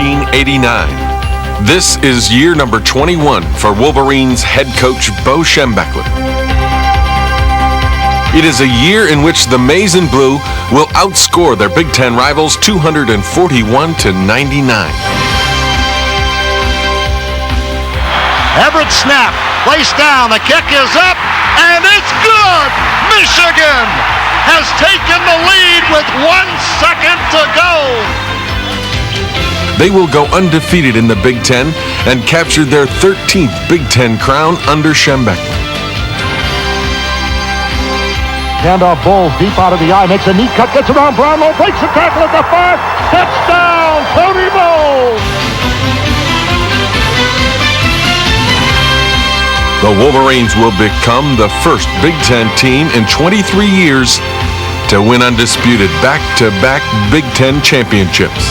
1989. This is year number 21 for Wolverines head coach Bo Schembechler. It is a year in which the Maize and Blue will outscore their Big Ten rivals 241-99. Everett snap, placed down, the kick is up, and it's good! Michigan has taken the lead with 1 second to go. They will go undefeated in the Big Ten and capture their 13th Big Ten crown under Schembechler. Handoff, Bull deep out of the eye, makes a neat cut, gets around Brownlow, breaks the tackle at the 5, touchdown, Tony Bull! The Wolverines will become the first Big Ten team in 23 years to win undisputed back-to-back Big Ten championships.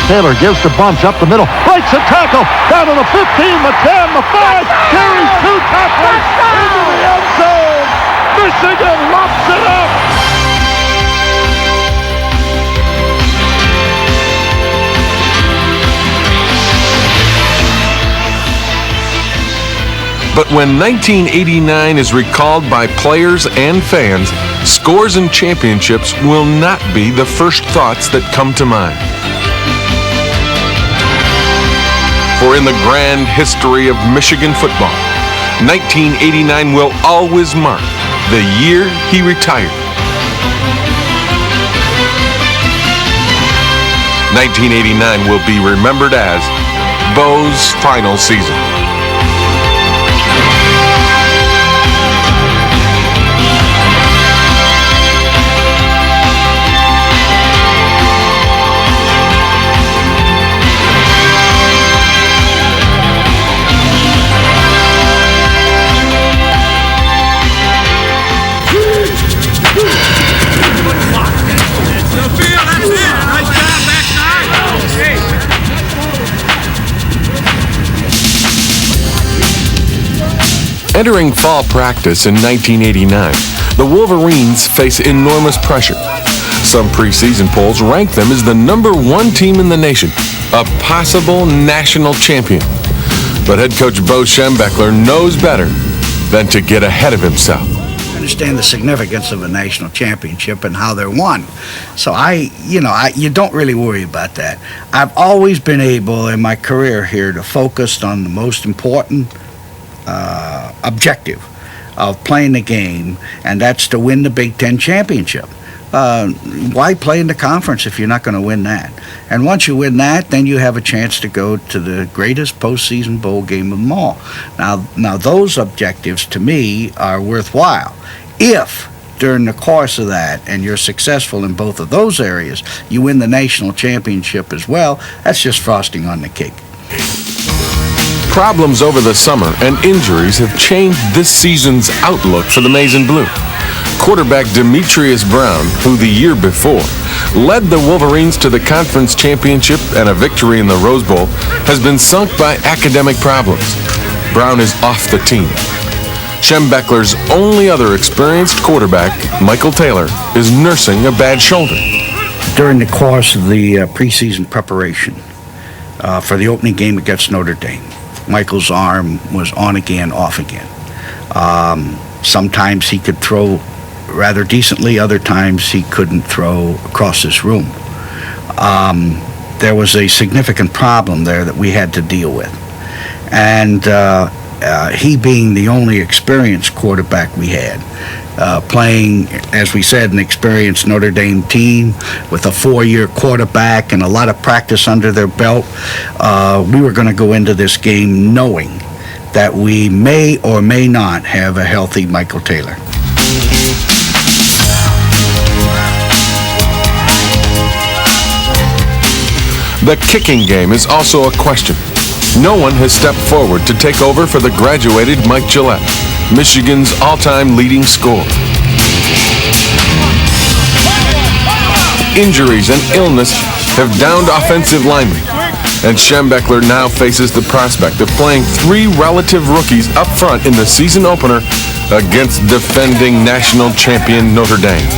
Taylor gives the bunch up the middle, breaks a tackle, down to the 15, the 10, the 5, carries 2 tacklers into the end zone. Michigan locks it up. But when 1989 is recalled by players and fans, scores and championships will not be the first thoughts that come to mind. For in the grand history of Michigan football, 1989 will always mark the year he retired. 1989 will be remembered as Bo's final season. Entering fall practice in 1989, the Wolverines face enormous pressure. Some preseason polls rank them as the #1 team in the nation, a possible national champion. But head coach Bo Schembechler knows better than to get ahead of himself. I understand the significance of a national championship and how they're won. So you don't really worry about that. I've always been able in my career here to focus on the most important objective of playing the game, and that's to win the Big Ten championship. Why play in the conference if you're not going to win that? And once you win that, then you have a chance to go to the greatest postseason bowl game of them all. Now those objectives to me are worthwhile. If during the course of that, and you're successful in both of those areas, you win the national championship as well, that's just frosting on the cake. Problems over the summer and injuries have changed this season's outlook for the Maize and Blue. Quarterback Demetrius Brown, who the year before led the Wolverines to the conference championship and a victory in the Rose Bowl, has been sunk by academic problems. Brown is off the team. Schembechler's only other experienced quarterback, Michael Taylor, is nursing a bad shoulder. During the course of the preseason preparation for the opening game against Notre Dame, Michael's arm was on again, off again. Sometimes he could throw rather decently, other times he couldn't throw across this room. There was a significant problem there that we had to deal with. And he being the only experienced quarterback we had, playing, as we said, an experienced Notre Dame team with a 4-year quarterback and a lot of practice under their belt, we were going to go into this game knowing that we may or may not have a healthy Michael Taylor. The kicking game is also a question. No one has stepped forward to take over for the graduated Mike Gillette, Michigan's all-time leading scorer. Injuries and illness have downed offensive linemen, and Schembechler now faces the prospect of playing 3 relative rookies up front in the season opener against defending national champion Notre Dame.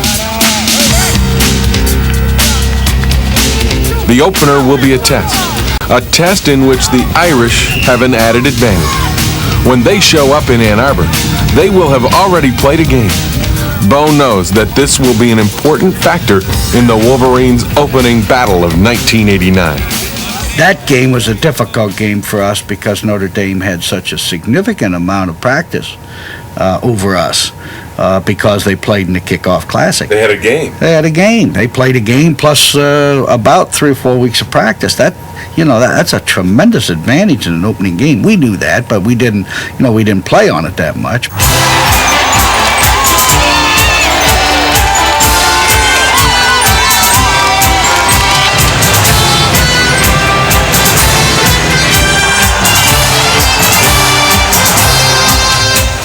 The opener will be a test in which the Irish have an added advantage. When they show up in Ann Arbor, they will have already played a game. Bo knows that this will be an important factor in the Wolverines' opening battle of 1989. That game was a difficult game for us because Notre Dame had such a significant amount of practice over us because they played in the Kickoff Classic. They had a game. They played a game plus about 3 or 4 weeks of practice. That's a tremendous advantage in an opening game. We knew that, but we didn't play on it that much.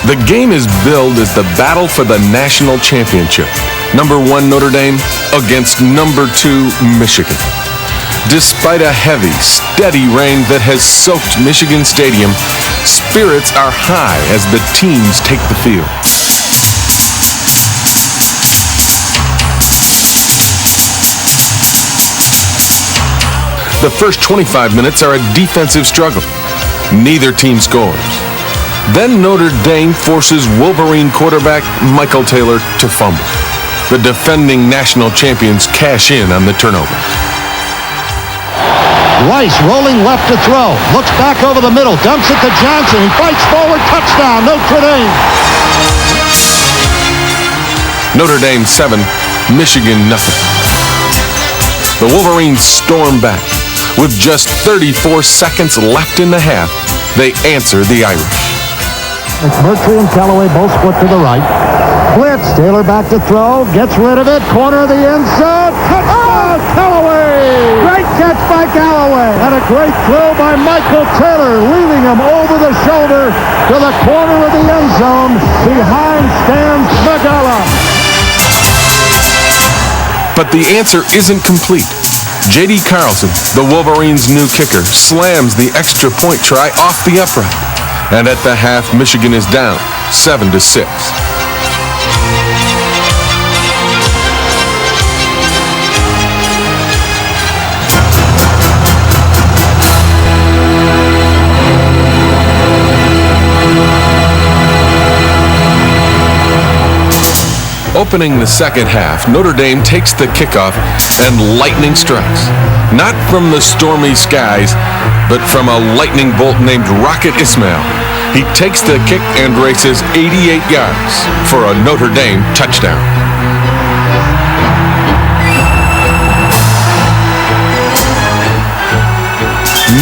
The game is billed as the battle for the national championship. Number 1 Notre Dame against number 2 Michigan. Despite a heavy, steady rain that has soaked Michigan Stadium, spirits are high as the teams take the field. The first 25 minutes are a defensive struggle. Neither team scores. Then Notre Dame forces Wolverine quarterback Michael Taylor to fumble. The defending national champions cash in on the turnover. Rice rolling left to throw. Looks back over the middle. Dumps it to Johnson. He fights forward. Touchdown, Notre Dame. Notre Dame 7, Michigan nothing. The Wolverines storm back. With just 34 seconds left in the half, they answer the Irish. McMurtry and Callaway both split to the right. Blitz. Taylor back to throw. Gets rid of it. Corner of the end zone. Touchdown, Callaway. Great catch by Callaway. And a great throw by Michael Taylor, leaving him over the shoulder to the corner of the end zone. Behind stands Magala. But the answer isn't complete. J.D. Carlson, the Wolverines' new kicker, slams the extra point try off the upright. And at the half, Michigan is down 7-6. Opening the second half, Notre Dame takes the kickoff and lightning strikes. Not from the stormy skies, but from a lightning bolt named Rocket Ismail. He takes the kick and races 88 yards for a Notre Dame touchdown.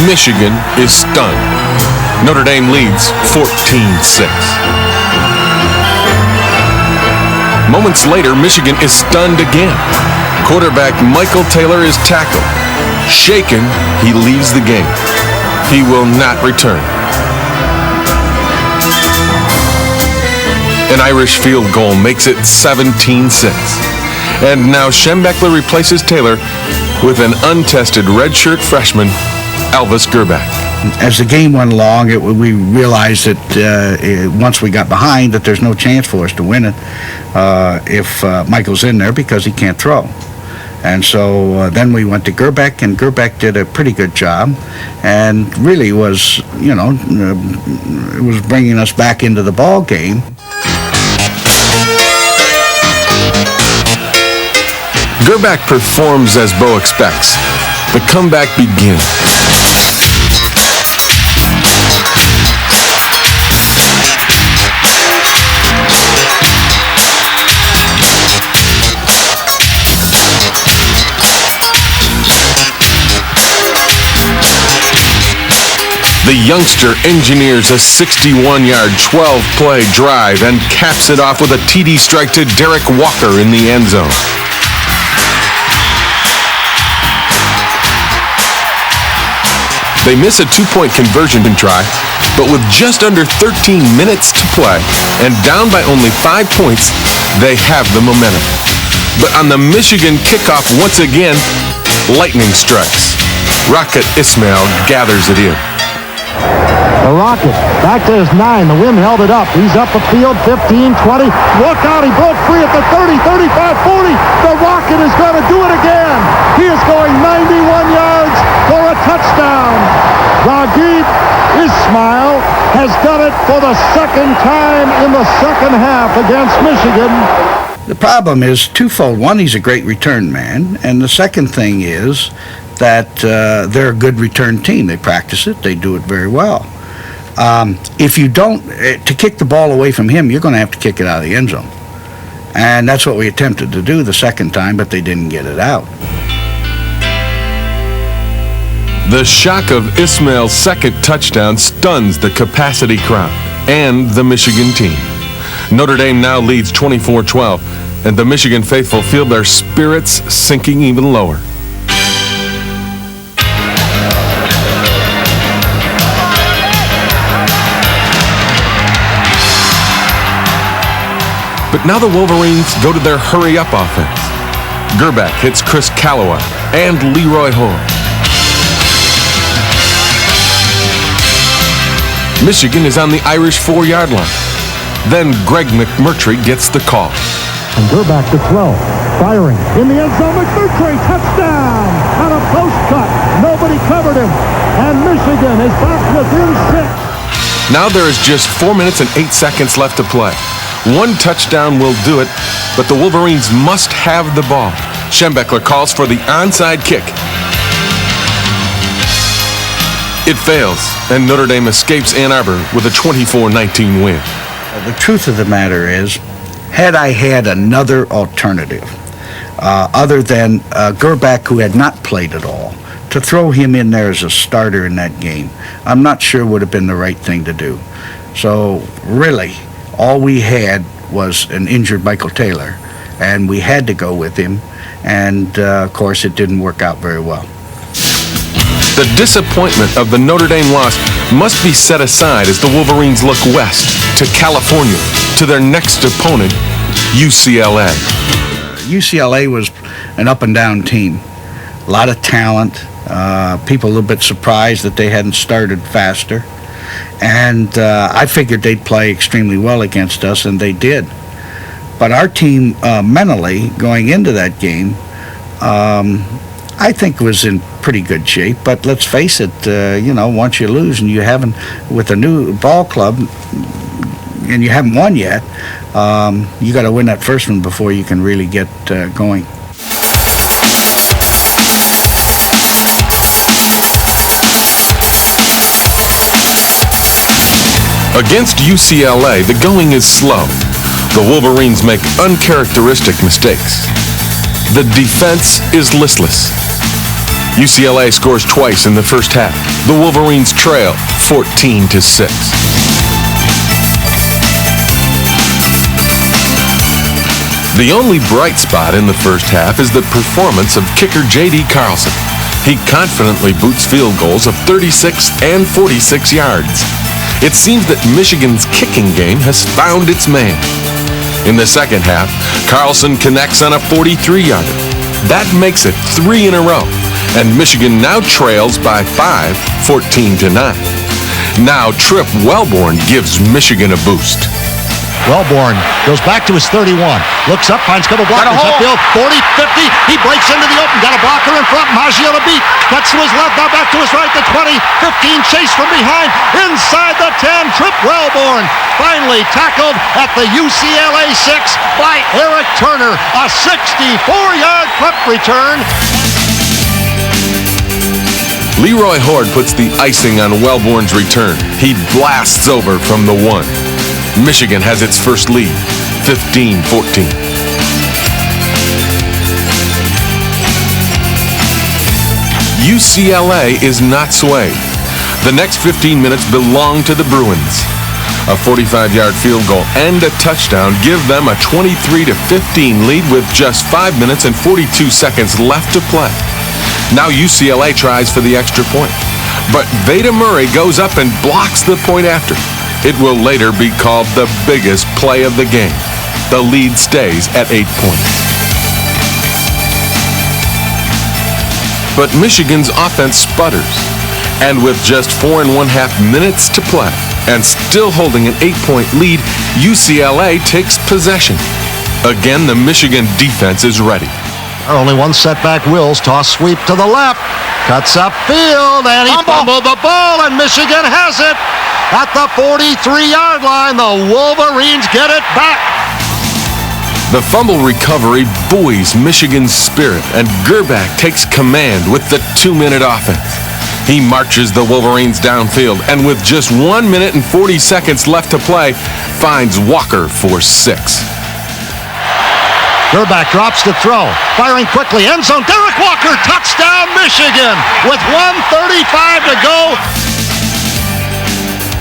Michigan is stunned. Notre Dame leads 14-6. Moments later, Michigan is stunned again. Quarterback Michael Taylor is tackled. Shaken, he leaves the game. He will not return. An Irish field goal makes it 17-6. And now Schembechler replaces Taylor with an untested redshirt freshman, Elvis Gerback. As the game went along, we realized that once we got behind, that there's no chance for us to win it if Michael's in there because he can't throw. And so then we went to Gerback, and Gerback did a pretty good job, and really was, it was bringing us back into the ball game. Gerback performs as Bo expects. The comeback begins. The youngster engineers a 61-yard, 12-play drive and caps it off with a TD strike to Derek Walker in the end zone. They miss a two-point conversion try, but with just under 13 minutes to play and down by only 5 points, they have the momentum. But on the Michigan kickoff once again, lightning strikes. Rocket Ismail gathers it in. The Rocket back to his 9. The wind held it up. He's up the field, 15, 20. Look out, he broke free at the 30, 35, 40. The Rocket is going to do it again. He is going 91 yards. it for the second time in the second half against Michigan. The problem is twofold. One, he's a great return man, and the second thing is that they're a good return team. They practice it. They do it very well. If you don't, to kick the ball away from him, you're going to have to kick it out of the end zone. And that's what we attempted to do the second time, but they didn't get it out. The shock of Ismail's second touchdown stuns the capacity crowd and the Michigan team. Notre Dame now leads 24-12, and the Michigan faithful feel their spirits sinking even lower. But now the Wolverines go to their hurry-up offense. Gerback hits Chris Calloway and Leroy Hoare. Michigan is on the Irish 4-yard line. Then Greg McMurtry gets the call. And Gerback to throw. Firing. In the end zone, McMurtry, touchdown! On a post cut. Nobody covered him. And Michigan is back within 6. Now there is just 4 minutes and 8 seconds left to play. One touchdown will do it, but the Wolverines must have the ball. Schembechler calls for the onside kick. It fails, and Notre Dame escapes Ann Arbor with a 24-19 win. The truth of the matter is, had I had another alternative, other than Gerback, who had not played at all, to throw him in there as a starter in that game, I'm not sure would have been the right thing to do. So, really, all we had was an injured Michael Taylor, and we had to go with him, and, of course, it didn't work out very well. The disappointment of the Notre Dame loss must be set aside as the Wolverines look west to California, to their next opponent, UCLA. UCLA was an up-and-down team. A lot of talent. People a little bit surprised that they hadn't started faster. And I figured they'd play extremely well against us, and they did. But our team, mentally, going into that game, I think was in pretty good shape. But let's face it, once you lose and you haven't, with a new ball club, and you haven't won yet, you got to win that first one before you can really get going. Against UCLA, the going is slow. The Wolverines make uncharacteristic mistakes. The defense is listless. UCLA scores twice in the first half. The Wolverines trail 14-6. The only bright spot in the first half is the performance of kicker J.D. Carlson. He confidently boots field goals of 36 and 46 yards. It seems that Michigan's kicking game has found its man. In the second half, Carlson connects on a 43-yarder. That makes it 3 in a row, and Michigan now trails by 5, 14-9. Now Trip Wellborn gives Michigan a boost. Wellborn goes back to his 31. Looks up, finds a couple blockers upfield. 40, 50. He breaks into the open. Got a blocker in front. Maggio to beat. Cuts to his left. Now back to his right. The 20. 15. Chase from behind. Inside the 10. Trip Wellborn. Finally tackled at the UCLA 6 by Eric Turner. A 64-yard punt return. Leroy Hoare puts the icing on Wellborn's return. He blasts over from the 1. Michigan has its first lead, 15-14. UCLA is not swayed. The next 15 minutes belong to the Bruins. A 45-yard field goal and a touchdown give them a 23-15 lead with just 5 minutes and 42 seconds left to play. Now UCLA tries for the extra point, but Veda Murray goes up and blocks the point after. It will later be called the biggest play of the game. The lead stays at 8 points. But Michigan's offense sputters, and with just 4.5 minutes to play and still holding an 8-point lead, UCLA takes possession. Again, the Michigan defense is ready. Only one setback. Wills toss sweep to the left. Cuts upfield, and he fumbled the ball, and Michigan has it. At the 43-yard line, the Wolverines get it back. The fumble recovery buoys Michigan's spirit, and Gerbach takes command with the 2-minute offense. He marches the Wolverines downfield, and with just 1 minute and 40 seconds left to play, finds Walker for 6. Gerbach drops to throw. Firing quickly. End zone. Derek Walker. Touchdown, Michigan. With 1:35 to go.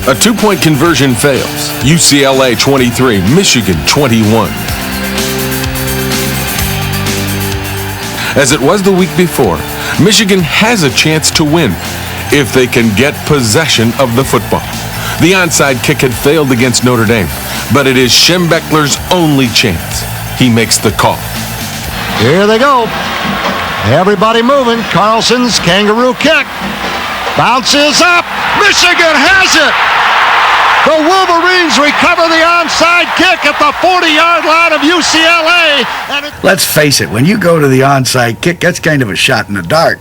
A 2-point conversion fails. UCLA 23, Michigan 21. As it was the week before, Michigan has a chance to win if they can get possession of the football. The onside kick had failed against Notre Dame, but it is Schembechler's only chance. He makes the call. Here they go. Everybody moving. Carlson's kangaroo kick. Bounces up. Michigan has it. The Wolverines recover the onside kick at the 40-yard line of UCLA. Let's face it, when you go to the onside kick, that's kind of a shot in the dark.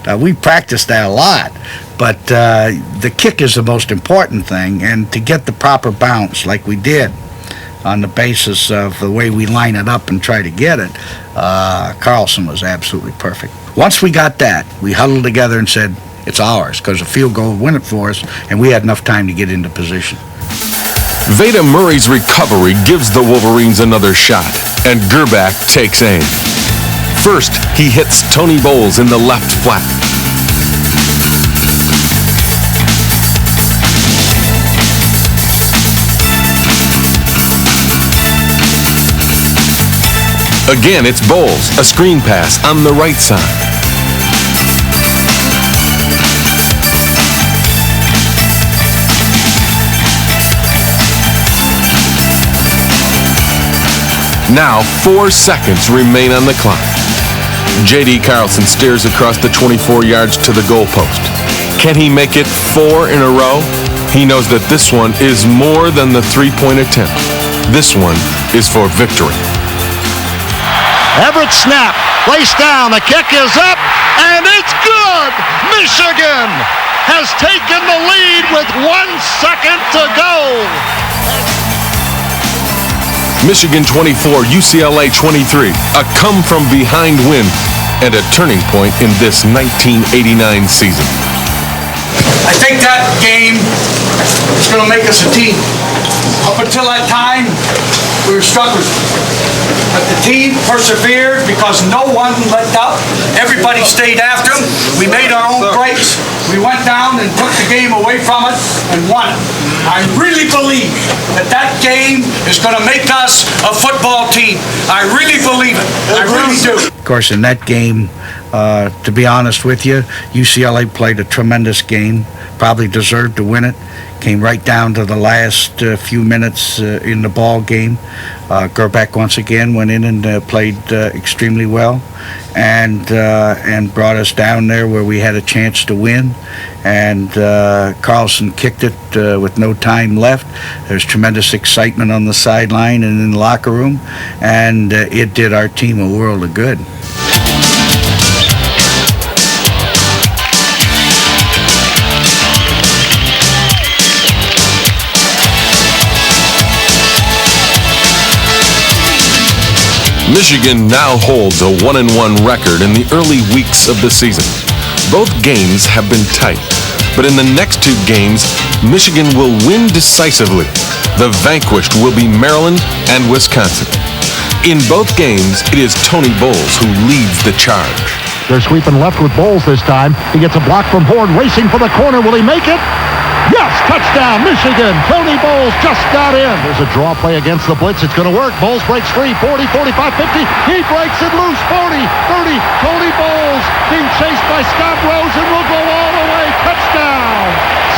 Now, we practiced that a lot, but the kick is the most important thing, and to get the proper bounce like we did on the basis of the way we line it up and try to get it, Carlson was absolutely perfect. Once we got that, we huddled together and said, it's ours, because a field goal would win it for us, and we had enough time to get into position. Veda Murray's recovery gives the Wolverines another shot, and Gerbach takes aim. First, he hits Tony Bowles in the left flat. Again, it's Bowles, a screen pass on the right side. Now, 4 seconds remain on the clock. J.D. Carlson steers across the 24 yards to the goalpost. Can he make it 4 in a row? He knows that this one is more than the 3-point attempt. This one is for victory. Everett snap. Placed down. The kick is up, and it's good! Michigan has taken the lead with 1 second to go. Michigan 24, UCLA 23, a come-from-behind win and a turning point in this 1989 season. I think that game is going to make us a team. Up until that time, we were struggling. But the team persevered because no one let up. Everybody stayed after them. We made our own breaks. We went down and took the game away from it and won it. I really believe that game is going to make us a football team. I really believe it. I really do. Of course, in that game, to be honest with you, UCLA played a tremendous game, probably deserved to win it. Came right down to the last few minutes in the ball game. Gerbach once again went in and played extremely well, and brought us down there where we had a chance to win. And Carlson kicked it with no time left. There's tremendous excitement on the sideline and in the locker room, and it did our team a world of good. Michigan now holds a 1-1 record in the early weeks of the season. Both games have been tight, but in the next 2 games, Michigan will win decisively. The vanquished will be Maryland and Wisconsin. In both games, it is Tony Bowles who leads the charge. They're sweeping left with Bowles this time. He gets a block from Horn, racing for the corner. Will he make it? Yes, touchdown, Michigan. Tony Bowles just got in. There's a draw play against the blitz. It's going to work. Bowles breaks free. 40, 45, 50. He breaks it loose. 40, 30. Tony Bowles being chased by Scott Rosen will go all the way. Touchdown.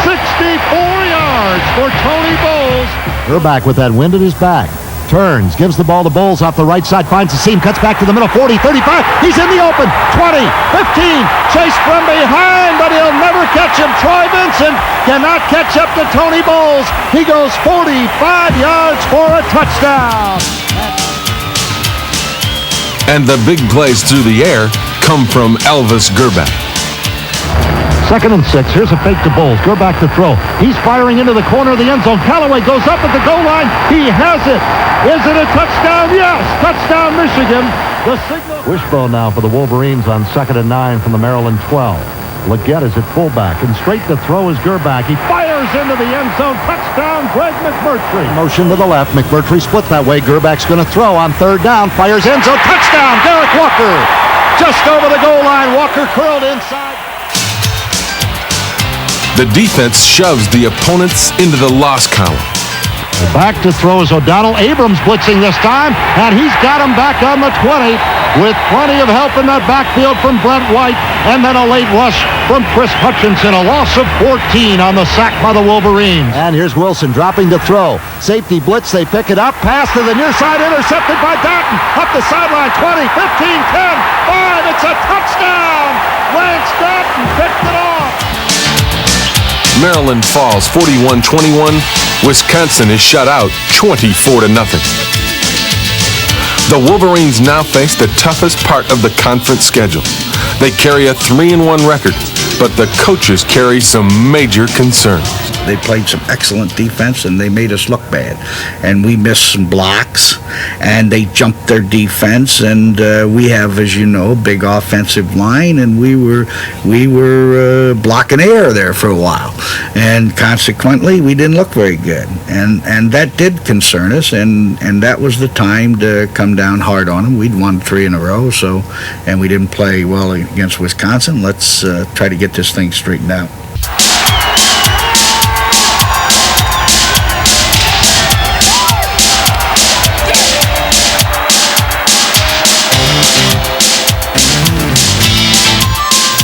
64 yards for Tony Bowles. Gerbach with that wind at his back. Turns, gives the ball to Bowles off the right side, finds the seam, cuts back to the middle, 40, 35, he's in the open, 20, 15, chased from behind, but he'll never catch him. Troy Vincent cannot catch up to Tony Bowles. He goes 45 yards for a touchdown. And the big plays through the air come from Elvis Gerbach. 2nd and 6. Here's a fake to Bowles. Gerback to throw. He's firing into the corner of the end zone. Callaway goes up at the goal line. He has it. Is it a touchdown? Yes. Touchdown, Michigan. The signal. Wishbone now for the Wolverines on 2nd and 9 from the Maryland 12. Leggett is at fullback, and straight to throw is Gerback. He fires into the end zone. Touchdown, Greg McMurtry. Motion to the left. McMurtry split that way. Gerback's going to throw on 3rd down. Fires end zone. Touchdown, Derek Walker. Just over the goal line. Walker curled inside. The defense shoves the opponents into the loss column. Back to throw is O'Donnell. Abrams blitzing this time, and he's got him back on the 20 with plenty of help in that backfield from Brent White, and then a late rush from Chris Hutchinson. A loss of 14 on the sack by the Wolverines. And here's Wilson dropping to throw. Safety blitz, they pick it up. Pass to the near side, intercepted by Datton. Up the sideline, 20, 15, 10, 5. It's a touchdown. Lance Datton picked it off. Maryland falls 41-21. Wisconsin is shut out 24-0. The Wolverines now face the toughest part of the conference schedule. They carry a 3-1 record, but the coaches carry some major concerns. They played some excellent defense, and they made us look bad. And we missed some blocks, and they jumped their defense. And we have, as you know, big offensive line, and we were blocking air there for a while. And consequently, we didn't look very good. And that did concern us, and that was the time to come down hard on them. We'd won 3 in a row, and we didn't play well against Wisconsin. Let's try to get this thing straightened out.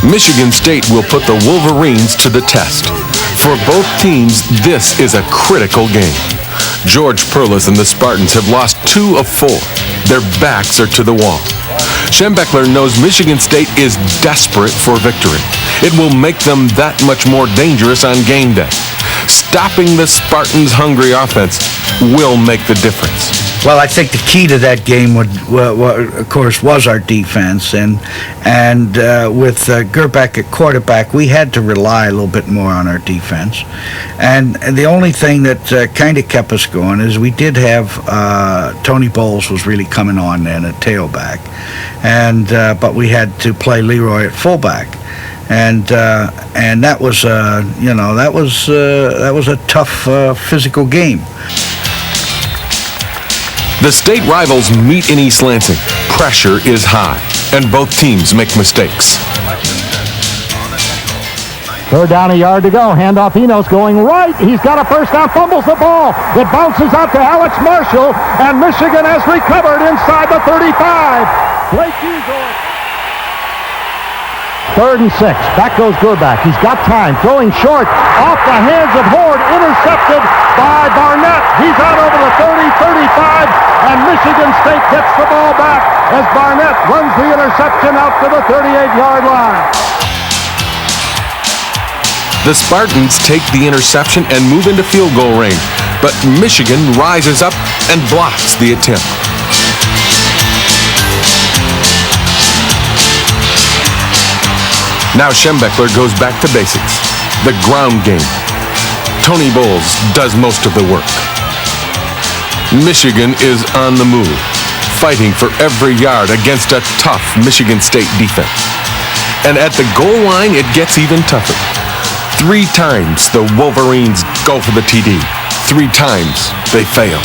Michigan State will put the Wolverines to the test. For both teams, this is a critical game. George Perles and the Spartans have lost 2 of 4. Their backs are to the wall. Schembechler knows Michigan State is desperate for victory. It will make them that much more dangerous on game day. Stopping the Spartans' hungry offense will make the difference. Well, I think the key to that game, of course, was our defense, and with Gerback at quarterback, we had to rely a little bit more on our defense. And the only thing that kind of kept us going is we did have Tony Bowles was really coming on then at tailback, but we had to play Leroy at fullback. And that was that was a tough physical game. The state rivals meet in East Lansing. Pressure is high, and both teams make mistakes. 3rd down, a yard to go. Handoff, Enos going right. He's got a first down, fumbles the ball. It bounces out to Alex Marshall, and Michigan has recovered inside the 35. Blake Eagle. 3rd and 6. Back goes Gerback. He's got time. Throwing short. Off the hands of Horde. Intercepted by Barnett. He's out over the 30, 35. And Michigan State gets the ball back as Barnett runs the interception out to the 38-yard line. The Spartans take the interception and move into field goal range, but Michigan rises up and blocks the attempt. Now Schembechler goes back to basics, the ground game. Tony Bowles does most of the work. Michigan is on the move, fighting for every yard against a tough Michigan State defense. And at the goal line, it gets even tougher. 3 times the Wolverines go for the TD. 3 times they fail.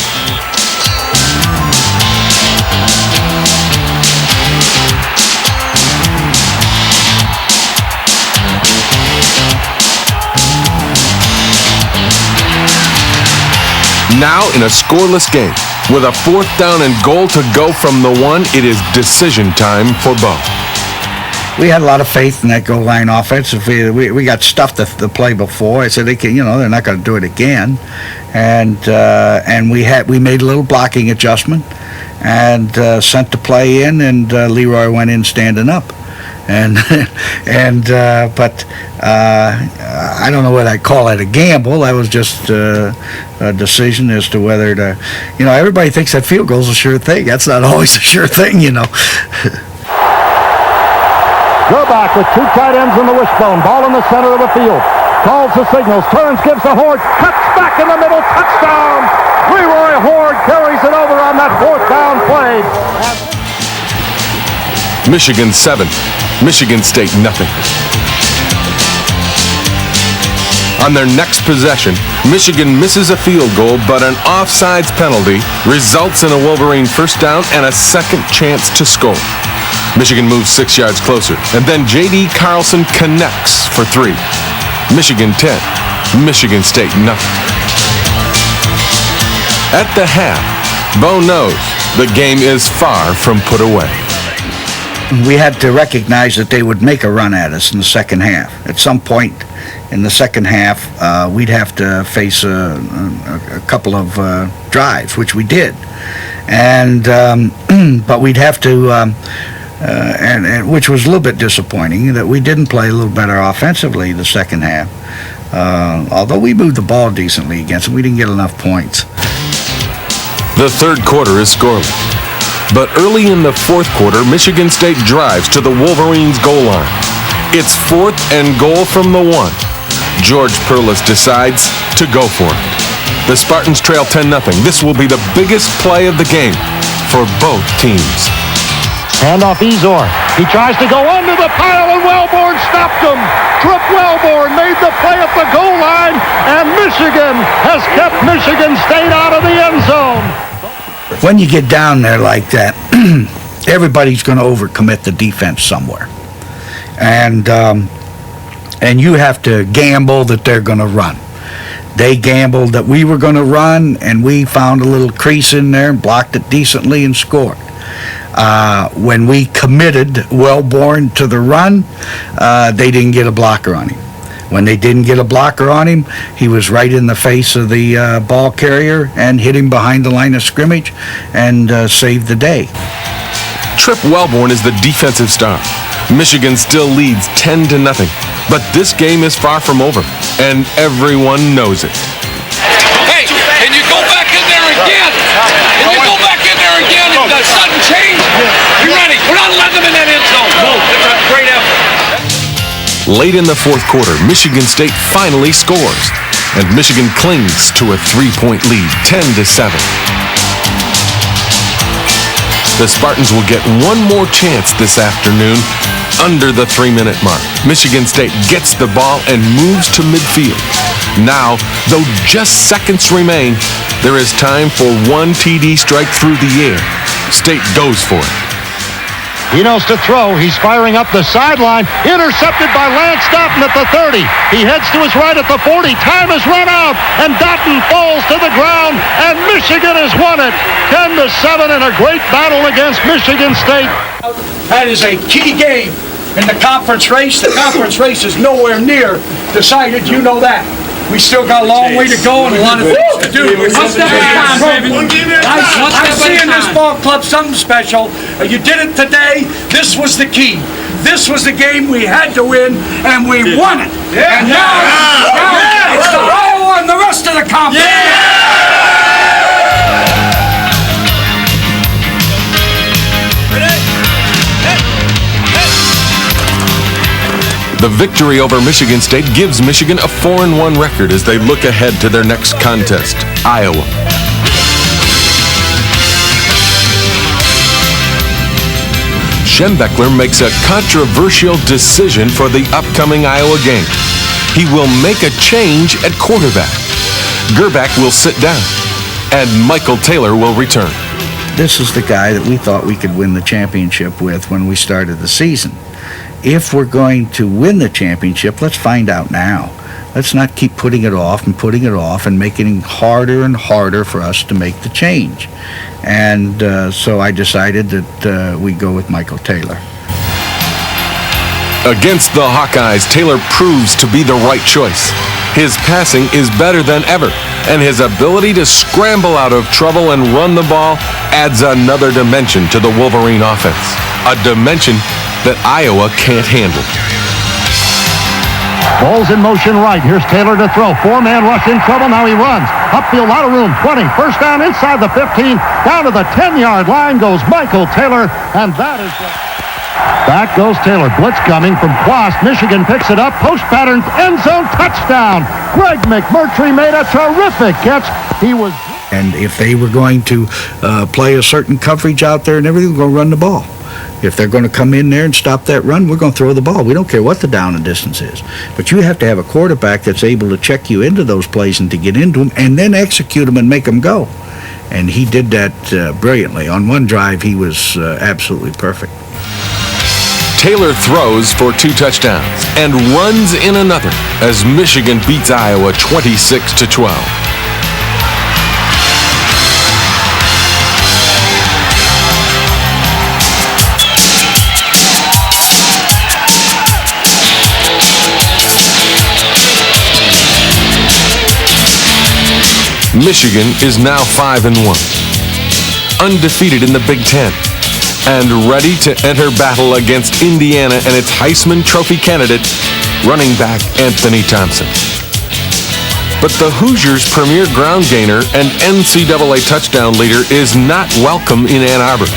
Now in a scoreless game, with a 4th down and goal to go from the 1, it is decision time for both. We had a lot of faith in that goal line offense. We got stuff to play before. I said they're not going to do it again, and we made a little blocking adjustment and sent the play in, and Leroy went in standing up. But I don't know what I'd call it, a gamble. That was just a decision as to whether to, everybody thinks that field goal's a sure thing. That's not always a sure thing, Gerback with two tight ends in the wishbone. Ball in the center of the field. Calls the signals. Turns, gives the Horde. Cuts back in the middle. Touchdown. Leroy Horde carries it over on that fourth down play. Michigan 7, Michigan State nothing. On their next possession, Michigan misses a field goal, but an offsides penalty results in a Wolverine first down and a second chance to score. Michigan moves 6 yards closer, and then J.D. Carlson connects for 3. Michigan 10, Michigan State nothing. At the half, Bo knows the game is far from put away. We had to recognize that they would make a run at us in the second half. At some point in the second half, we'd have to face a couple of drives, which we did. And but we'd have to, and which was a little bit disappointing, that we didn't play a little better offensively the second half. Although we moved the ball decently against them, we didn't get enough points. The third quarter is scoreless. But early in the fourth quarter, Michigan State drives to the Wolverines' goal line. It's 4th and goal from the 1. George Perlis decides to go for it. The Spartans trail 10-0. This will be the biggest play of the game for both teams. Handoff Ezor. He tries to go under the pile, and Wellborn stopped him. Trip Wellborn made the play at the goal line, and Michigan has kept Michigan State out of the end zone. When you get down there like that, everybody's going to overcommit the defense somewhere. And you have to gamble that they're going to run. They gambled that we were going to run, and we found a little crease in there and blocked it decently and scored. When we committed Wellborn to the run, they didn't get a blocker on him. When they didn't get a blocker on him, he was right in the face of the ball carrier and hit him behind the line of scrimmage and saved the day. Trip Wellborn is the defensive star. Michigan still leads 10-0, but this game is far from over, and everyone knows it. Hey, can you go back in there again? Can you go back in there again and the sudden change? Be ready. We're not letting them in that end zone. No, it's a great effort. Late in the fourth quarter, Michigan State finally scores, and Michigan clings to a 3-point lead, 10-7. The Spartans will get one more chance this afternoon under the 3-minute mark. Michigan State gets the ball and moves to midfield. Now, though just seconds remain, there is time for one TD strike through the air. State goes for it. He knows to throw. He's firing up the sideline. Intercepted by Lance Doughton at the 30. He heads to his right at the 40. Time has run out, and Doughton falls to the ground, and Michigan has won it. 10-7 in a great battle against Michigan State. That is a key game in the conference race. The conference race is nowhere near decided. You know that. We still got a long way to go and a lot of things to do. One step at a time, baby. I see in this ball club something special. You did it today. This was the key. This was the game we had to win, and we won it. And now it's the Iowa and the rest of the conference. The victory over Michigan State gives Michigan a 4-1 record as they look ahead to their next contest, Iowa. Schembechler makes a controversial decision for the upcoming Iowa game. He will make a change at quarterback. Gerback will sit down, and Michael Taylor will return. This is the guy that we thought we could win the championship with when we started the season. If we're going to win the championship, let's find out now. Let's not keep putting it off and making it harder and harder for us to make the change. And so I decided that we go with Michael Taylor. Against the Hawkeyes, Taylor proves to be the right choice. His passing is better than ever, and his ability to scramble out of trouble and run the ball adds another dimension to the Wolverine offense, a dimension that Iowa can't handle. Ball's in motion right. Here's Taylor to throw. Four-man rush in trouble. Now he runs. Upfield, out of room. 20. First down inside the 15. Down to the 10-yard line goes Michael Taylor, and that is the... Back goes Taylor. Blitz coming from Quast. Michigan picks it up. Post pattern. End zone. Touchdown. Greg McMurtry made a terrific catch. He was... And if they were going to play a certain coverage out there and everything, we're going to run the ball. If they're going to come in there and stop that run, we're going to throw the ball. We don't care what the down and distance is. But you have to have a quarterback that's able to check you into those plays and to get into them and then execute them and make them go. And he did that brilliantly. On one drive, he was absolutely perfect. Taylor throws for 2 touchdowns and runs in another as Michigan beats Iowa 26-12. Michigan is now 5-1, undefeated in the Big Ten, and ready to enter battle against Indiana and its Heisman Trophy candidate, running back Anthony Thompson. But the Hoosiers' premier ground gainer and NCAA touchdown leader is not welcome in Ann Arbor.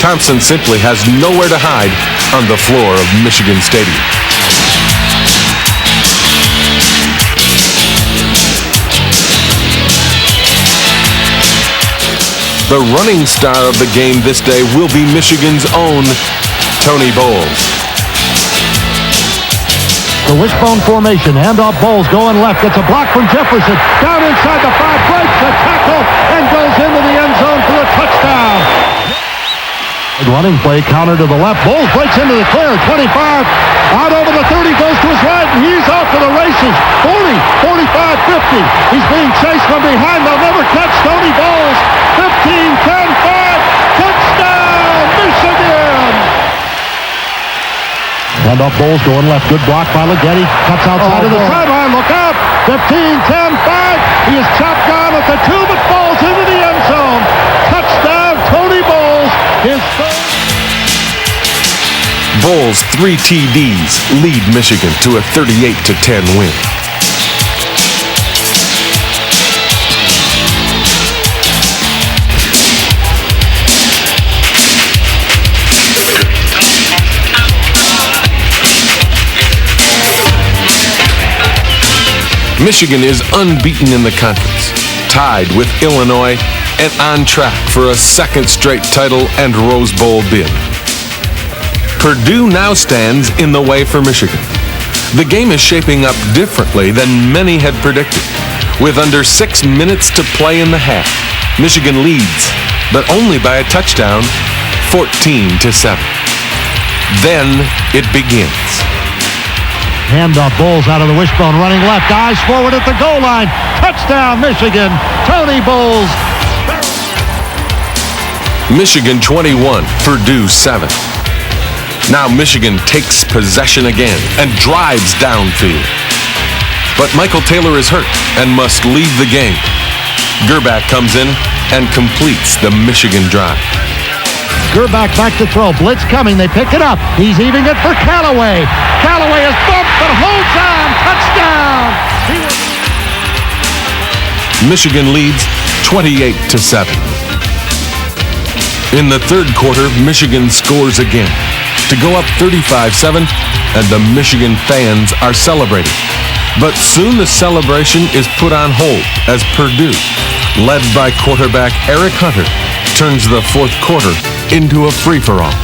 Thompson simply has nowhere to hide on the floor of Michigan Stadium. The running star of the game this day will be Michigan's own Tony Bowles. The wishbone formation, handoff Bowles going left. Gets a block from Jefferson. Down inside the 5, breaks the tackle, and goes into the end zone for a touchdown. Running play, counter to the left. Bowles breaks into the clear. 25, out over the 30, goes to his right, and he's off to the races. 40, 45, 50. He's being chased from behind. They'll never catch Tony Bowles. 15, 10, 5, touchdown, Michigan! Handoff Bowles going left. Good block by Leggetti. Cuts outside of the sideline. Look out! 15, 10, 5. He is chopped down at the 2, but falls into the end zone. Touchdown, Tony Bowles. His third. Bowles' 3 TDs lead Michigan to a 38-10 win. Michigan is unbeaten in the conference, tied with Illinois, and on track for a second straight title and Rose Bowl bid. Purdue now stands in the way for Michigan. The game is shaping up differently than many had predicted. With under 6 minutes to play in the half, Michigan leads, but only by a touchdown, 14-7. Then it begins. Handoff Bowles out of the wishbone, running left, eyes forward at the goal line. Touchdown, Michigan. Tony Bowles. Michigan 21, Purdue 7. Now Michigan takes possession again and drives downfield. But Michael Taylor is hurt and must leave the game. Gerbach comes in and completes the Michigan drive. Gerbach back to throw. Blitz coming. They pick it up. He's evening it for Callaway. Callaway is bumped but holds on. Touchdown. Michigan leads 28-7. In the third quarter, Michigan scores again to go up 35-7, and the Michigan fans are celebrating. But soon the celebration is put on hold as Purdue, led by quarterback Eric Hunter, turns the fourth quarter into a free-for-all.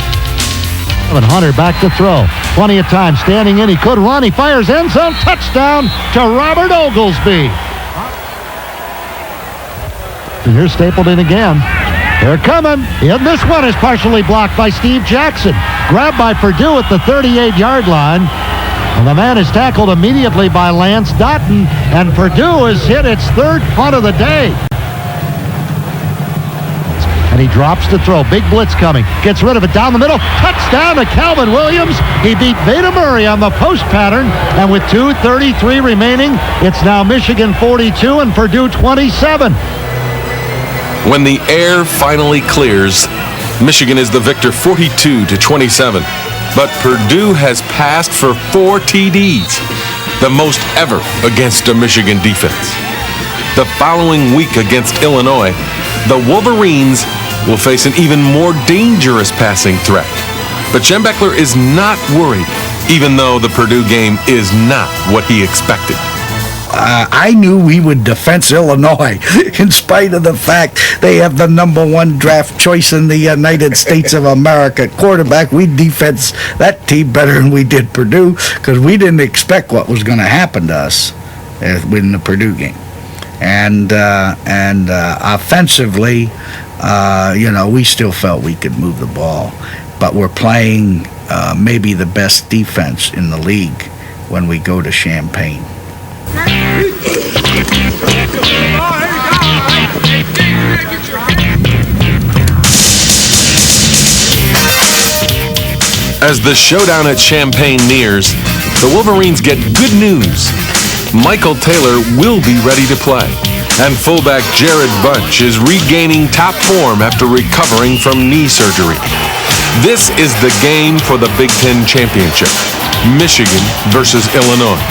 Hunter back to throw. Plenty of time. Standing in. He could run. He fires end zone. Touchdown to Robert Oglesby. And here's Stapleton again. They're coming. And this one is partially blocked by Steve Jackson. Grabbed by Purdue at the 38-yard line. And the man is tackled immediately by Lance Dotton. And Purdue has hit its third punt of the day. And he drops to throw. Big blitz coming. Gets rid of it down the middle. Touchdown to Calvin Williams. He beat Veda Murray on the post pattern. And with 2:33 remaining, it's now Michigan 42 and Purdue 27. When the air finally clears, Michigan is the victor 42-27. But Purdue has passed for 4 TDs, the most ever against a Michigan defense. The following week against Illinois, the Wolverines will face an even more dangerous passing threat. But Schembechler is not worried, even though the Purdue game is not what he expected. I knew we would defense Illinois in spite of the fact they have the #1 draft choice in the United States of America at quarterback. We defense that team better than we did Purdue because we didn't expect what was going to happen to us in the Purdue game. And offensively, we still felt we could move the ball. But we're playing maybe the best defense in the league when we go to Champaign. As the showdown at Champaign nears, the Wolverines get good news. Michael Taylor will be ready to play, and fullback Jared Bunch is regaining top form after recovering from knee surgery. This is the game for the Big Ten championship, Michigan versus Illinois.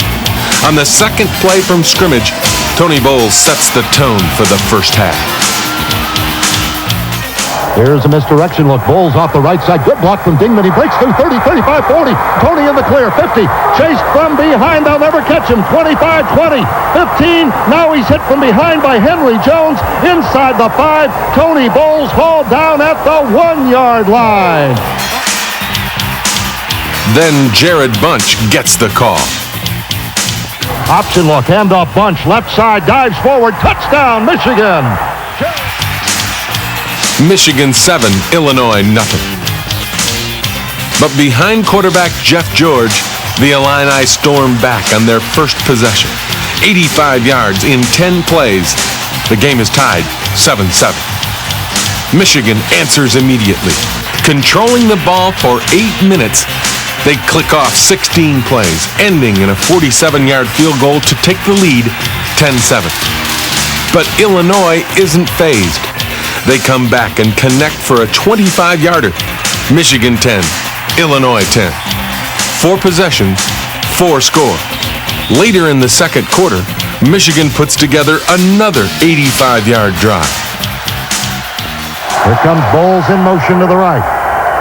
On the second play from scrimmage, Tony Bowles sets the tone for the first half. Here's a misdirection look. Bowles off the right side. Good block from Dingman. He breaks through 30, 35, 40. Tony in the clear. 50. Chased from behind. They'll never catch him. 25, 20, 15. Now he's hit from behind by Henry Jones. Inside the 5. Tony Bowles hauled down at the 1-yard line. Then Jared Bunch gets the call. Option look. Handoff Bunch. Left side. Dives forward. Touchdown, Michigan. Michigan 7, Illinois nothing. But behind quarterback Jeff George, the Illini storm back on their first possession. 85 yards in 10 plays. The game is tied 7-7. Michigan answers immediately. Controlling the ball for 8 minutes, they click off 16 plays, ending in a 47-yard field goal to take the lead 10-7. But Illinois isn't fazed. They come back and connect for a 25-yarder. Michigan 10, Illinois 10. 4 possessions, 4 score. Later in the second quarter, Michigan puts together another 85-yard drive. Here comes Bowles in motion to the right.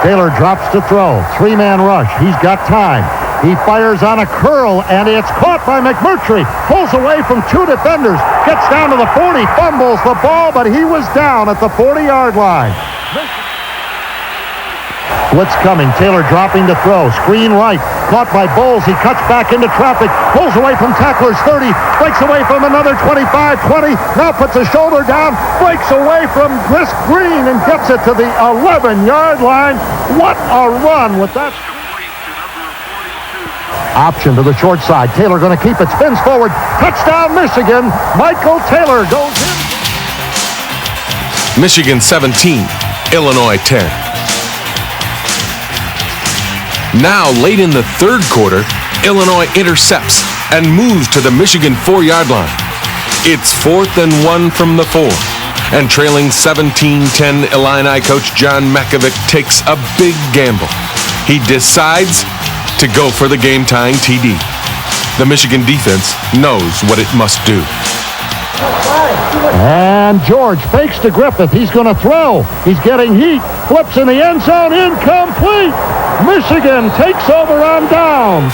Taylor drops to throw. 3-man rush. He's got time. He fires on a curl, and it's caught by McMurtry. Pulls away from 2 defenders. Gets down to the 40, fumbles the ball, but he was down at the 40-yard line. Blitz coming. Taylor dropping to throw. Screen right. Caught by Bowles. He cuts back into traffic. Pulls away from tacklers. 30. Breaks away from another 25, 20. Now puts a shoulder down. Breaks away from Chris Green and gets it to the 11-yard line. What a run with that. Option to the short side. Taylor going to keep it. Spins forward. Touchdown, Michigan. Michael Taylor goes in. Michigan 17, Illinois 10. Now, late in the third quarter, Illinois intercepts and moves to the Michigan 4-yard line. It's 4th and 1 from the 4. And trailing 17-10, Illini coach John Makovic takes a big gamble. He decides to go for the game-tying TD. The Michigan defense knows what it must do. And George fakes to Griffith. He's going to throw. He's getting heat. Flips in the end zone. Incomplete. Michigan takes over on down.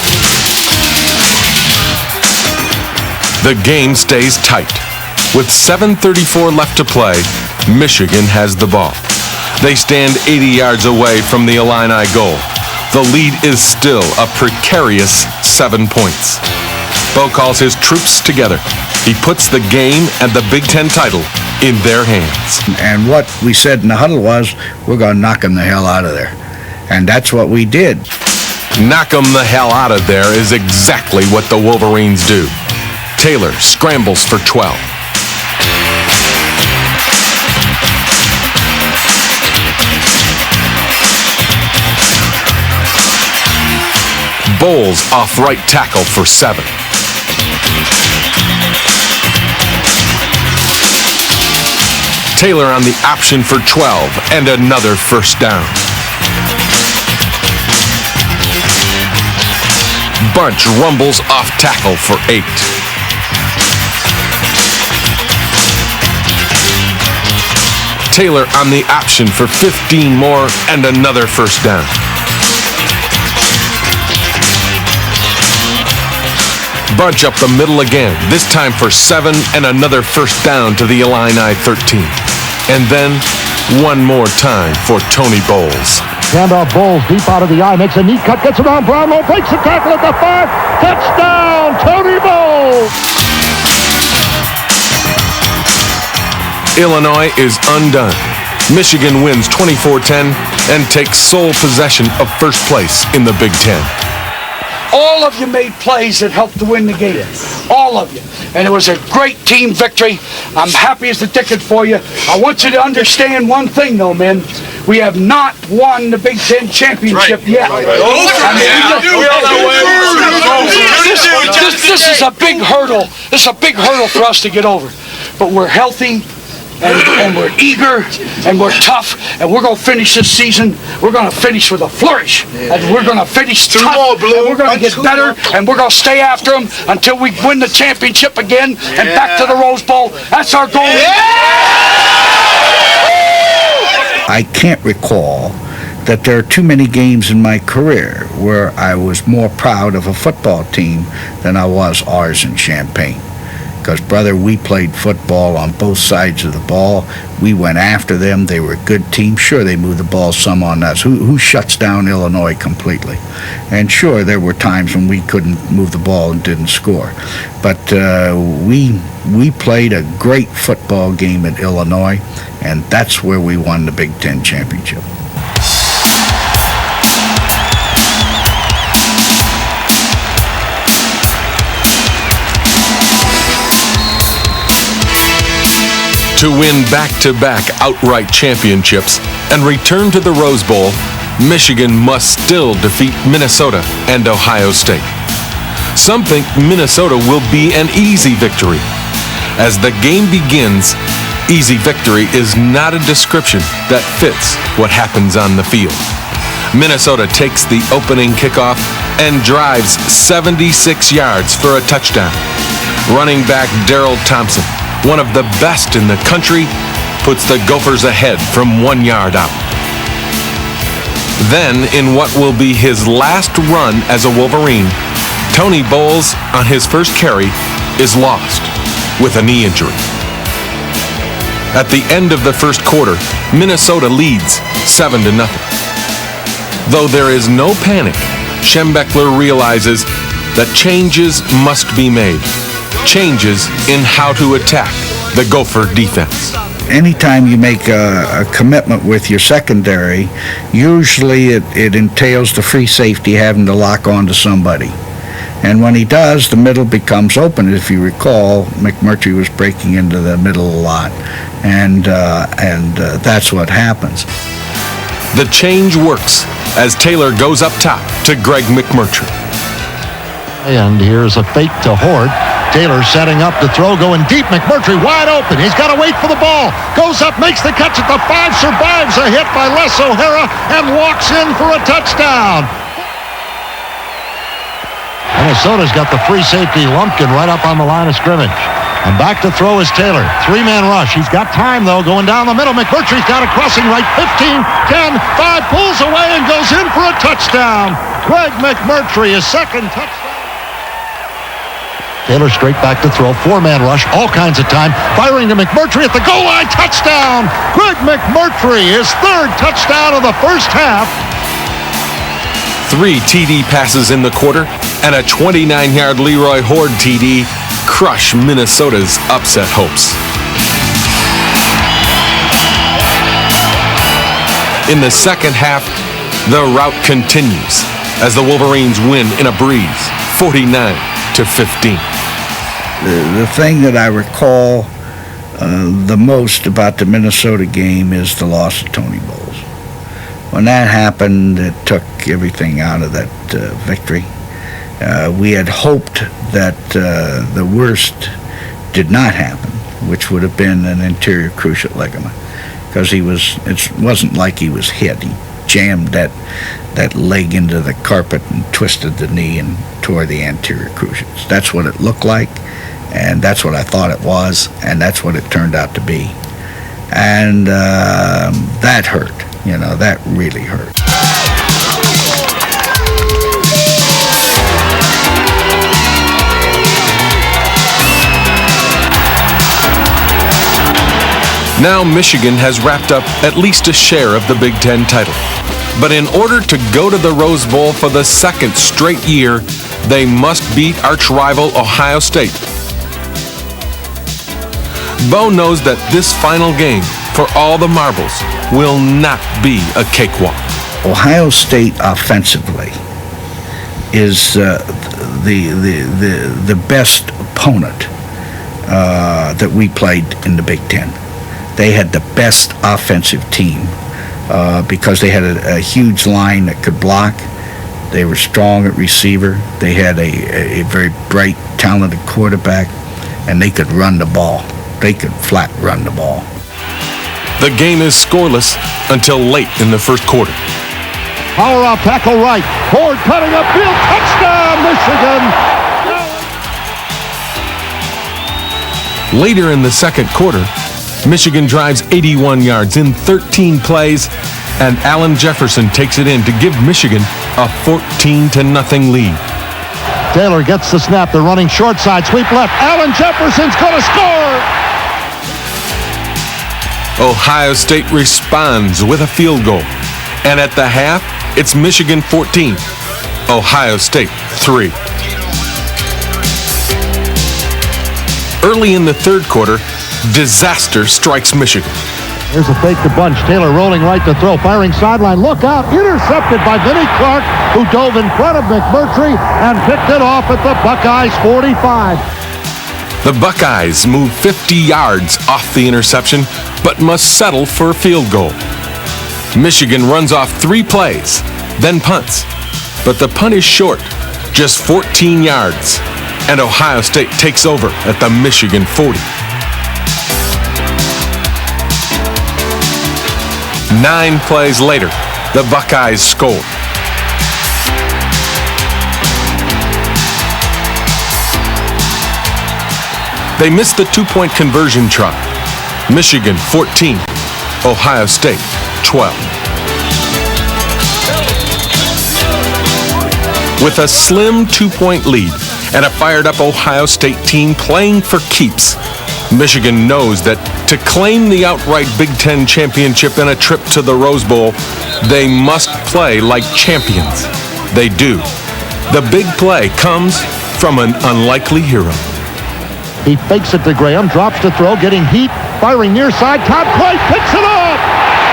The game stays tight. With 7:34 left to play, Michigan has the ball. They stand 80 yards away from the Illini goal. The lead is still a precarious 7 points. Bo calls his troops together. He puts the game and the Big Ten title in their hands. And what we said in the huddle was, we're going to knock them the hell out of there. And that's what we did. Knock them the hell out of there is exactly what the Wolverines do. Taylor scrambles for 12. Bowles off right tackle for 7. Taylor on the option for 12 and another first down. Bunch rumbles off tackle for 8. Taylor on the option for 15 more and another first down. Bunch up the middle again, this time for 7 and another first down to the Illini 13. And then one more time for Tony Bowles. Handoff Bowles deep out of the eye, makes a neat cut, gets around Brownlow, breaks the tackle at the 5. Touchdown, Tony Bowles! Illinois is undone. Michigan wins 24-10 and takes sole possession of first place in the Big Ten. All of you made plays that helped to win the game. All of you. And it was a great team victory. I'm happy as the ticket for you. I want you to understand one thing, though, men. We have not won the Big Ten championship yet. This is a big hurdle. This is a big hurdle for us to get over. But we're healthy. And we're eager, and we're tough, and we're going to finish this season. We're going to finish with a flourish, and we're going to finish tough, and we're going to get better, and we're going to stay after them until we win the championship again and back to the Rose Bowl. That's our goal. I can't recall that there are too many games in my career where I was more proud of a football team than I was ours in Champaign. Because, brother, we played football on both sides of the ball. We went after them. They were a good team. Sure, they moved the ball some on us. Who shuts down Illinois completely? And sure, there were times when we couldn't move the ball and didn't score. But we played a great football game at Illinois, and that's where we won the Big Ten championship. To win back-to-back outright championships and return to the Rose Bowl, Michigan must still defeat Minnesota and Ohio State. Some think Minnesota will be an easy victory. As the game begins, easy victory is not a description that fits what happens on the field. Minnesota takes the opening kickoff and drives 76 yards for a touchdown. Running back Darrell Thompson, one of the best in the country, puts the Gophers ahead from 1 yard out. Then, in what will be his last run as a Wolverine, Tony Bowles, on his first carry, is lost with a knee injury. At the end of the first quarter, Minnesota leads 7-0. Though there is no panic, Schembechler realizes that changes must be made. Changes in how to attack the Gopher defense. Anytime you make a commitment with your secondary, usually it entails the free safety having to lock on to somebody. And when he does, the middle becomes open. If you recall, McMurtry was breaking into the middle a lot, and that's what happens. The change works as Taylor goes up top to Greg McMurtry. And here's a fake to Horde. Taylor setting up to throw, going deep. McMurtry wide open. He's got to wait for the ball. Goes up, makes the catch at the 5, survives a hit by Les O'Hara, and walks in for a touchdown. Minnesota's got the free safety Lumpkin right up on the line of scrimmage. And back to throw is Taylor. 3-man rush. He's got time, though, going down the middle. McMurtry's got a crossing right. 15, 10, 5, pulls away and goes in for a touchdown. Greg McMurtry, his second touchdown. Taylor straight back to throw. 4-man rush. All kinds of time. Firing to McMurtry at the goal line. Touchdown. Greg McMurtry, his third touchdown of the first half. 3 TD passes in the quarter and a 29-yard Leroy Horde TD crush Minnesota's upset hopes. In the second half, the rout continues as the Wolverines win in a breeze, 49-15. The thing that I recall the most about the Minnesota game is the loss of Tony Bowles. When that happened, it took everything out of that victory. We had hoped that the worst did not happen, which would have been an anterior cruciate ligament, because it wasn't like he was hit. He jammed that leg into the carpet and twisted the knee and tore the anterior cruciates. That's what it looked like, and that's what I thought it was, and that's what it turned out to be. And that hurt. That really hurt. Now Michigan has wrapped up at least a share of the Big Ten title. But in order to go to the Rose Bowl for the second straight year, they must beat arch-rival Ohio State. Bo knows that this final game, for all the marbles, will not be a cakewalk. Ohio State offensively is the best opponent that we played in the Big Ten. They had the best offensive team because they had a huge line that could block. They were strong at receiver. They had a very bright, talented quarterback, and they could run the ball. They could flat run the ball. The game is scoreless until late in the first quarter. Power off tackle right. Ford cutting upfield. Touchdown, Michigan. Later in the second quarter, Michigan drives 81 yards in 13 plays, and Allen Jefferson takes it in to give Michigan a 14-0 lead. Taylor gets the snap. They're running short side. Sweep left. Allen Jefferson's going to score. Ohio State responds with a field goal. And at the half, it's Michigan 14, Ohio State 3. Early in the third quarter, disaster strikes Michigan. Here's a fake to bunch. Taylor rolling right to throw. Firing sideline. Look out. Intercepted by Vinnie Clark, who dove in front of McMurtry and picked it off at the Buckeyes 45. The Buckeyes move 50 yards off the interception, but must settle for a field goal. Michigan runs off 3 plays, then punts. But the punt is short, just 14 yards, and Ohio State takes over at the Michigan 40. 9 plays later, the Buckeyes score. They missed the 2-point conversion try. Michigan 14, Ohio State 12. With a slim 2-point lead and a fired-up Ohio State team playing for keeps, Michigan knows that to claim the outright Big Ten championship in a trip to the Rose Bowl, they must play like champions. They do. The big play comes from an unlikely hero. He fakes it to Graham, drops to throw, getting heat, firing near side. Todd Clay picks it up.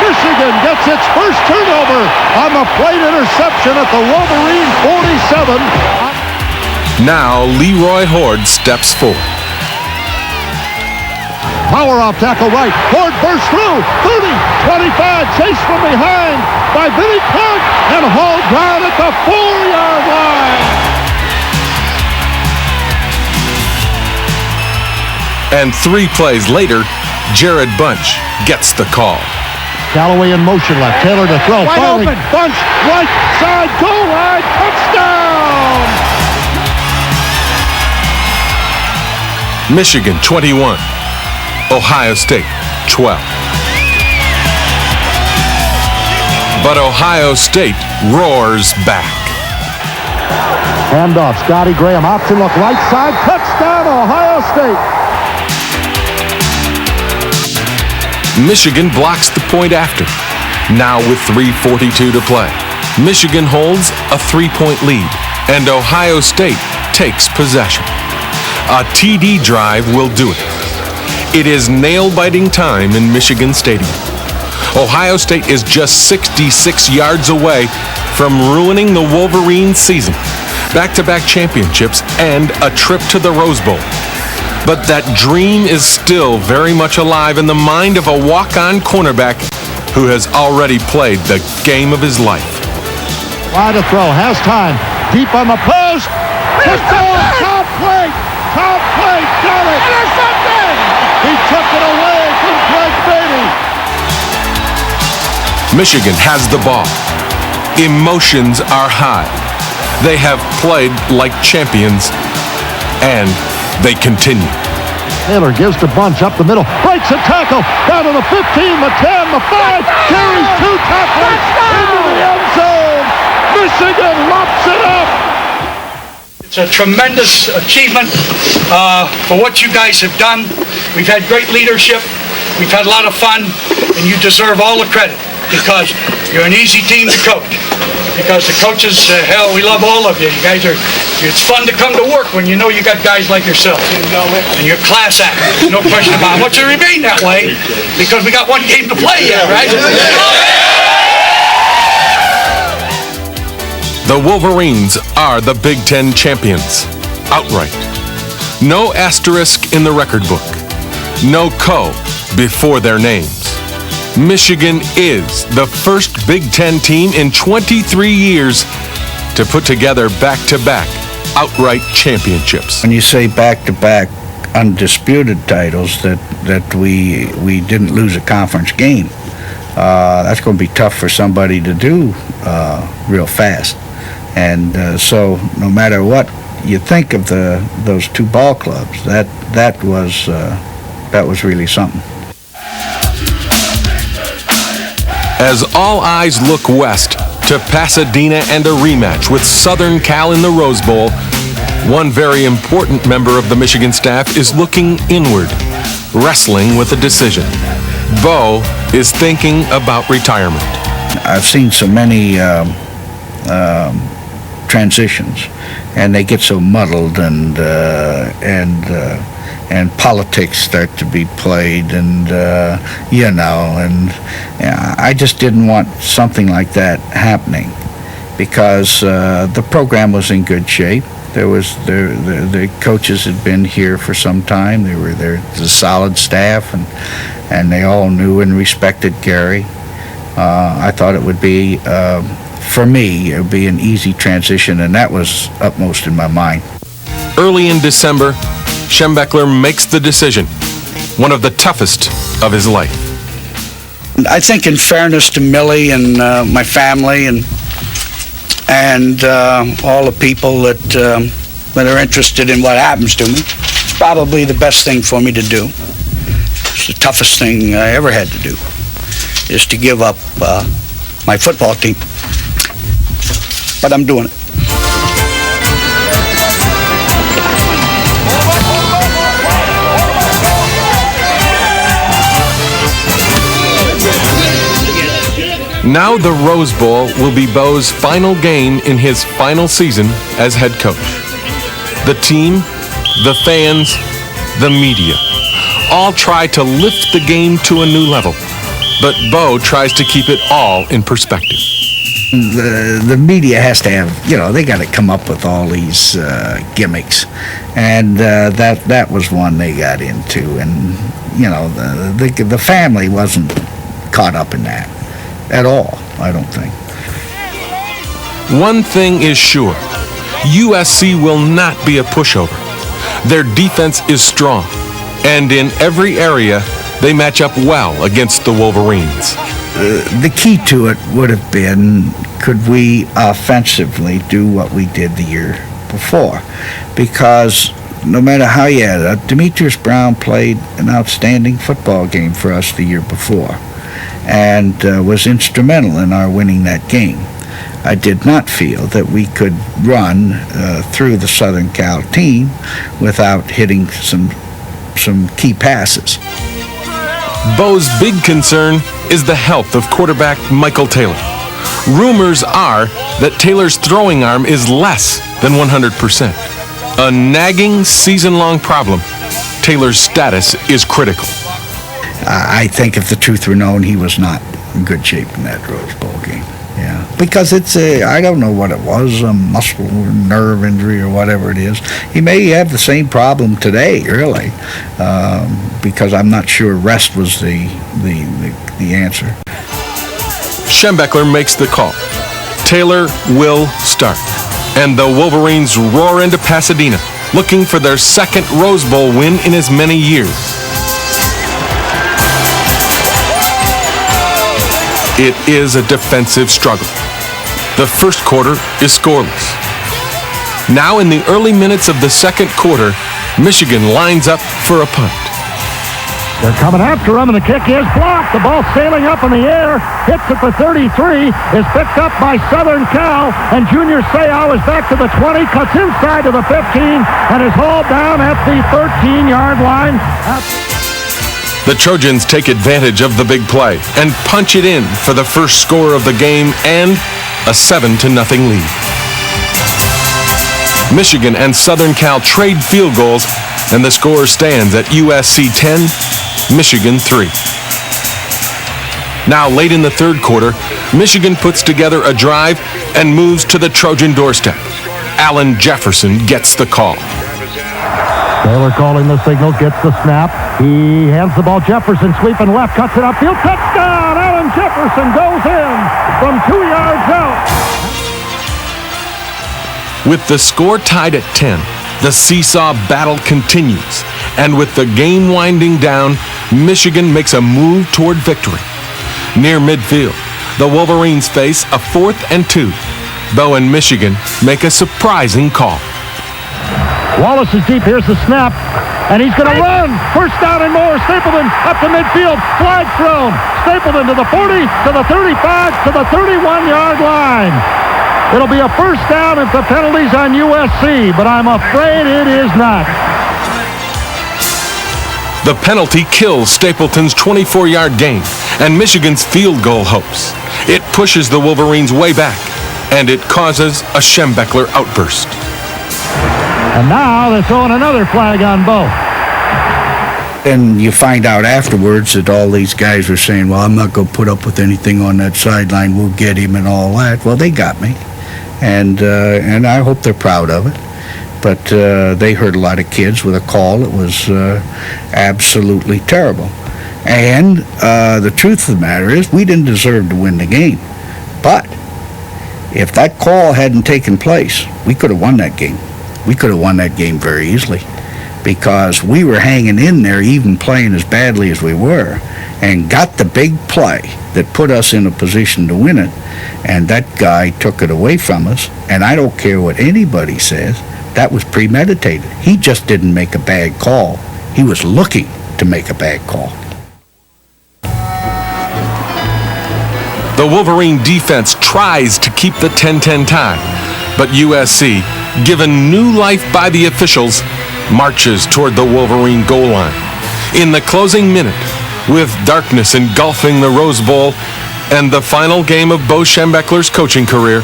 Michigan gets its first turnover on the plate interception at the Wolverine 47. Now Leroy Horde steps forward. Power off tackle right. Ford bursts through. 30, 25, chased from behind by Vinnie Clark and hauled down at the 4-yard line. And 3 plays later, Jared Bunch gets the call. Callaway in motion left. Taylor to throw. Wide open. Bunch right side goal line. Touchdown. Michigan 21, Ohio State 12. But Ohio State roars back. Handoff. Scotty Graham. Option look right side. Touchdown, Ohio State. Michigan blocks the point after. Now with 3:42 to play, Michigan holds a 3-point lead, and Ohio State takes possession. A TD drive will do it. It is nail-biting time in Michigan Stadium. Ohio State is just 66 yards away from ruining the Wolverines' season, back-to-back championships, and a trip to the Rose Bowl. But that dream is still very much alive in the mind of a walk-on cornerback who has already played the game of his life. Wide to throw, has time, deep on the post. Top plate, got it. Intercepted. He took it away from Greg Beatty. Michigan has the ball. Emotions are high. They have played like champions, and they continue. Taylor gives to Bunch up the middle, breaks a tackle, down to the 15, the 10, the 5, carries 2 tacklers into the end zone. Michigan locks it up. It's a tremendous achievement for what you guys have done. We've had great leadership. We've had a lot of fun, and you deserve all the credit because you're an easy team to coach. Because the coaches, hell, we love all of you. You guys it's fun to come to work when you know you got guys like yourself. And you're class act, no question about it. I want you to remain that way because we got one game to play yet, right? The Wolverines are the Big Ten champions, outright. No asterisk in the record book. No co before their names. Michigan is the first Big Ten team in 23 years to put together back-to-back outright championships. When you say back-to-back undisputed titles that we didn't lose a conference game, that's going to be tough for somebody to do real fast. And so no matter what you think of those 2 ball clubs, that was really something. As all eyes look west to Pasadena and a rematch with Southern Cal in the Rose Bowl, one very important member of the Michigan staff is looking inward, wrestling with a decision. Bo is thinking about retirement. I've seen so many transitions, and they get so muddled, and politics start to be played, and I just didn't want something like that happening because the program was in good shape. The coaches had been here for some time. They were there, the solid staff, and they all knew and respected Gary. I thought it would be, for me, it would be an easy transition, and that was upmost in my mind. Early in December, Schembechler makes the decision, one of the toughest of his life. I think in fairness to Millie and my family and all the people that are interested in what happens to me, it's probably the best thing for me to do. It's the toughest thing I ever had to do, is to give up my football team. But I'm doing it. Now the Rose Bowl will be Bo's final game in his final season as head coach. The team, the fans, the media, all try to lift the game to a new level. But Bo tries to keep it all in perspective. The media has to have, they got to come up with all these gimmicks. And that was one they got into. And, the family wasn't caught up in that at all, I don't think. One thing is sure, USC will not be a pushover. Their defense is strong, and in every area, they match up well against the Wolverines. The key to it would have been, could we offensively do what we did the year before? Because no matter how you had it, Demetrius Brown played an outstanding football game for us the year before, and was instrumental in our winning that game. I did not feel that we could run through the Southern Cal team without hitting some key passes. Bo's big concern is the health of quarterback Michael Taylor. Rumors are that Taylor's throwing arm is less than 100%. A nagging season-long problem. Taylor's status is critical. I think if the truth were known, he was not in good shape in that Rose Bowl game. Yeah, because it's I don't know what it was, a muscle or nerve injury or whatever it is. He may have the same problem today, really, because I'm not sure rest was the answer. Schembechler makes the call. Taylor will start, and the Wolverines roar into Pasadena, looking for their second Rose Bowl win in as many years. It is a defensive struggle. The first quarter is scoreless. Now in the early minutes of the second quarter, Michigan lines up for a punt. They're coming after him, and the kick is blocked. The ball sailing up in the air, hits at the 33, is picked up by Southern Cal, and Junior Seau is back to the 20, cuts inside to the 15, and is hauled down at the 13-yard line. The Trojans take advantage of the big play and punch it in for the first score of the game and a 7-0 lead. Michigan and Southern Cal trade field goals, and the score stands at USC 10, Michigan 3. Now, late in the third quarter, Michigan puts together a drive and moves to the Trojan doorstep. Allen Jefferson gets the call. Taylor calling the signal, gets the snap. He hands the ball. Jefferson sweeping left, cuts it upfield. Touchdown! Allen Jefferson goes in from 2 yards out. With the score tied at 10, the seesaw battle continues. And with the game winding down, Michigan makes a move toward victory. Near midfield, the Wolverines face a 4th and 2. Bo and Michigan make a surprising call. Wallace is deep. Here's the snap. And he's going to run. First down and more. Stapleton up to midfield. Flag thrown. Stapleton to the 40, to the 35, to the 31-yard line. It'll be a first down if the penalty's on USC, but I'm afraid it is not. The penalty kills Stapleton's 24-yard gain and Michigan's field goal hopes. It pushes the Wolverines way back, and it causes a Schembechler outburst. And now they're throwing another flag on Bo. And you find out afterwards that all these guys were saying, well, I'm not going to put up with anything on that sideline. We'll get him and all that. Well, they got me. And I hope they're proud of it. But they hurt a lot of kids with a call that was absolutely terrible. And the truth of the matter is we didn't deserve to win the game. But if that call hadn't taken place, we could have won that game. We could have won that game very easily because we were hanging in there even playing as badly as we were and got the big play that put us in a position to win it, and that guy took it away from us. And I don't care what anybody says, that was premeditated. He just didn't make a bad call. He was looking to make a bad call. The Wolverine defense tries to keep the 10-10 tie, but USC, given new life by the officials, marches toward the Wolverine goal line. In the closing minute, with darkness engulfing the Rose Bowl and the final game of Bo Schembechler's coaching career,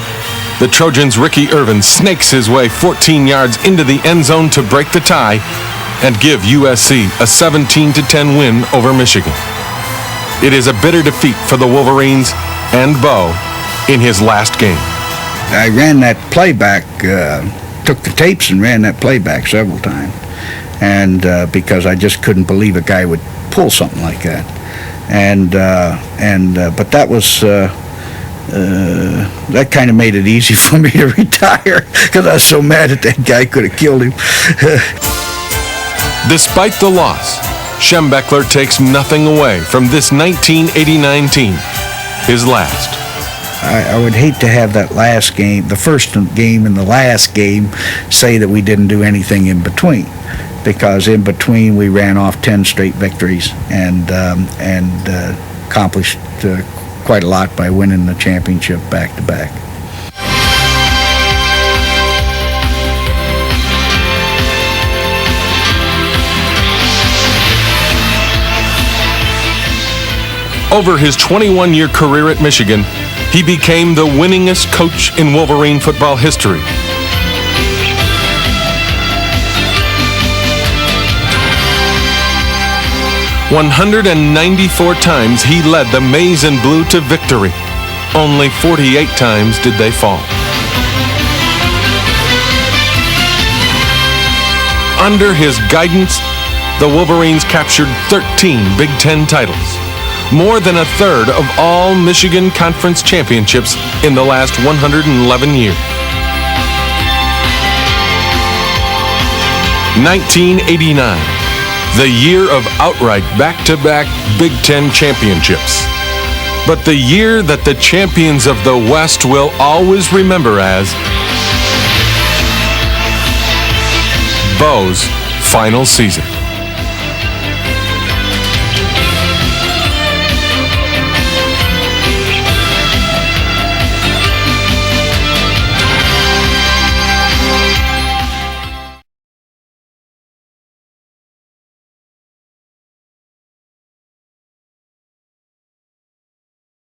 the Trojans' Ricky Irvin snakes his way 14 yards into the end zone to break the tie and give USC a 17-10 win over Michigan. It is a bitter defeat for the Wolverines and Bo in his last game. I ran that playback, took the tapes and ran that playback several times, and because I just couldn't believe a guy would pull something like that, but that was that kind of made it easy for me to retire because I was so mad that that guy could have killed him. Despite the loss, Schembechler takes nothing away from this 1989 team, his last. I would hate to have that last game, the first game and the last game, say that we didn't do anything in between, because in between we ran off 10 straight victories and accomplished quite a lot by winning the championship back to back. Over his 21-year career at Michigan, he became the winningest coach in Wolverine football history. "194 times he led the Maize and Blue to victory. Only 48 times did they fall." Under his guidance, the Wolverines captured 13 Big Ten titles, more than a third of all Michigan Conference championships in the last 111 years. 1989, the year of outright back-to-back Big Ten championships. But the year that the champions of the West will always remember as Bo's final season.